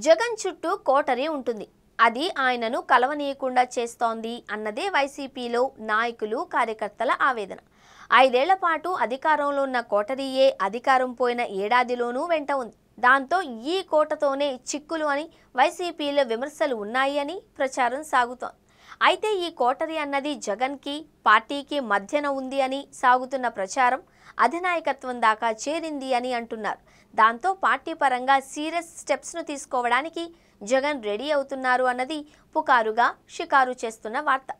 జగన్ చుట్టూ కోటరీ ఉంటుంది. అది ఆయనను కలవనీయకుండా చేస్తోంది అన్నదే వైసీపీలో నాయకులు, కార్యకర్తల ఆవేదన. 5 ఏళ్ల పాటు అధికారంలో ఉన్న కోటరీయే అధికారం పోయిన ఏడాదిలోనూ వెంట ఉంది. దాంతో ఈ కోటతోనే చిక్కులు అని వైసీపీలో విమర్శలు ఉన్నాయి అని ప్రచారం సాగుతోంది. అయితే ఈ కోటరీ అన్నది జగన్కి, పార్టీకి మధ్యన ఉంది అని సాగుతున్న ప్రచారం అధినాయకత్వం దాకా చేరింది అని అంటున్నారు. దాంతో పార్టీ పరంగా సీరియస్ స్టెప్స్ను తీసుకోవడానికి జగన్ రెడీ అవుతున్నారు అన్నది పుకారుగా షికారు చేస్తున్న వార్త.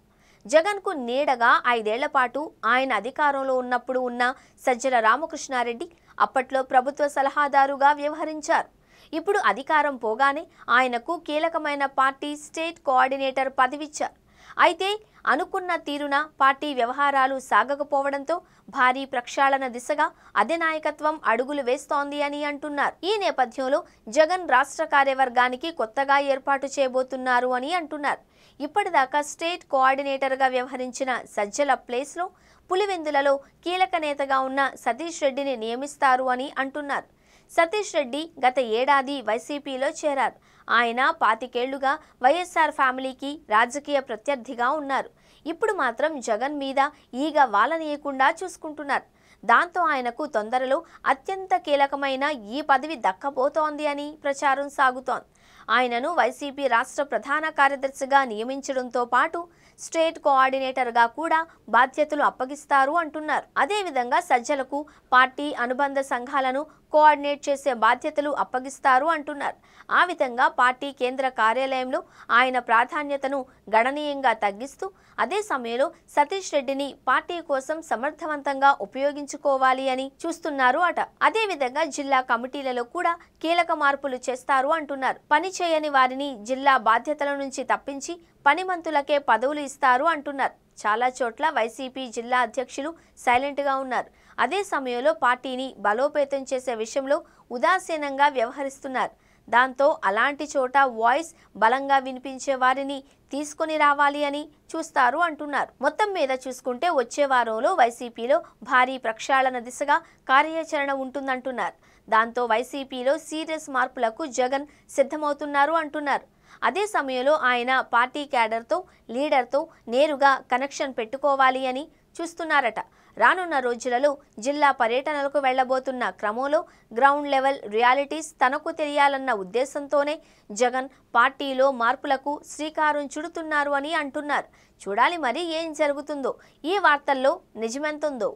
జగన్కు నీడగా 5 ఏళ్ల పాటు ఆయన అధికారంలో ఉన్నప్పుడు ఉన్న సజ్జల రామకృష్ణారెడ్డి అప్పట్లో ప్రభుత్వ సలహాదారుగా వ్యవహరించారు. ఇప్పుడు అధికారం పోగానే ఆయనకు కీలకమైన పార్టీ స్టేట్ కోఆర్డినేటర్ పదవిచ్చారు. అయితే అనుకున్న తీరున పార్టీ వ్యవహారాలు సాగకపోవడంతో భారీ ప్రక్షాళన దిశగా అధినాయకత్వం అడుగులు వేస్తోంది అని అంటున్నారు. ఈ నేపథ్యంలో జగన్ రాష్ట్ర కార్యవర్గానికి కొత్తగా ఏర్పాటు చేయబోతున్నారు అని అంటున్నారు. ఇప్పటిదాకా స్టేట్ కోఆర్డినేటర్గా వ్యవహరించిన సజ్జల ప్లేస్లో పులివెందులలో కీలక నేతగా ఉన్న సతీష్ రెడ్డిని నియమిస్తారు అని అంటున్నారు. సతీష్ రెడ్డి గత ఏడాది వైసీపీలో చేరారు. ఆయన 25 ఏళ్లుగా వైఎస్ఆర్ ఫ్యామిలీకి రాజకీయ ప్రత్యర్థిగా ఉన్నారు. ఇప్పుడు మాత్రం జగన్ మీద ఈగ వాలనీయకుండా చూసుకుంటున్నారు. దాంతో ఆయనకు తొందరలో అత్యంత కీలకమైన ఈ పదవి దక్కబోతోంది అని ప్రచారం సాగుతోంది. ఆయనను వైసీపీ రాష్ట్ర ప్రధాన కార్యదర్శిగా నియమించడంతో పాటు స్టేట్ కోఆర్డినేటర్గా కూడా బాధ్యతలు అప్పగిస్తారు అంటున్నారు. అదేవిధంగా సజ్జలకు పార్టీ అనుబంధ సంఘాలను కోఆర్డినేట్ చేసే బాధ్యతలు అప్పగిస్తారు అంటున్నారు. ఆ విధంగా పార్టీ కేంద్ర కార్యాలయంలో ఆయన ప్రాధాన్యతను గణనీయంగా తగ్గిస్తూ అదే సమయంలో సతీష్ రెడ్డిని పార్టీ కోసం సమర్థవంతంగా ఉపయోగించుకోవాలి అని చూస్తున్నారు అట. అదేవిధంగా జిల్లా కమిటీలలో కూడా కీలక మార్పులు చేస్తారు అంటున్నారు. పని చేయని వారిని జిల్లా బాధ్యతల నుంచి తప్పించి పనిమంతులకే పదవులు ఇస్తారు అంటున్నారు. చాలా చోట్ల వైసీపీ జిల్లా అధ్యక్షులు సైలెంట్గా ఉన్నారు. అదే సమయంలో పార్టీని బలోపేతం చేసే విషయంలో ఉదాసీనంగా వ్యవహరిస్తున్నారు. దాంతో అలాంటి చోట వాయిస్ బలంగా వినిపించే వారిని తీసుకొని రావాలి అని చూస్తారు అంటున్నారు. మొత్తం మీద చూసుకుంటే వచ్చే వారంలో వైసీపీలో భారీ ప్రక్షాళన దిశగా కార్యాచరణ ఉంటుందంటున్నారు. దాంతో వైసీపీలో సీరియస్ మార్పులకు జగన్ సిద్ధమవుతున్నారు అంటున్నారు. అదే సమయంలో ఆయన పార్టీ క్యాడర్తో, లీడర్తో నేరుగా కనెక్షన్ పెట్టుకోవాలి అని చూస్తున్నారట. రానున్న రోజులలో జిల్లా పర్యటనలకు వెళ్లబోతున్న క్రమంలో గ్రౌండ్ లెవెల్ రియాలిటీస్ తనకు తెలియాలన్న ఉద్దేశంతోనే జగన్ పార్టీలో మార్పులకు శ్రీకారం చుడుతున్నారు అని అంటున్నారు. చూడాలి మరి ఏం జరుగుతుందో, ఈ వార్తల్లో నిజమెంతుందో.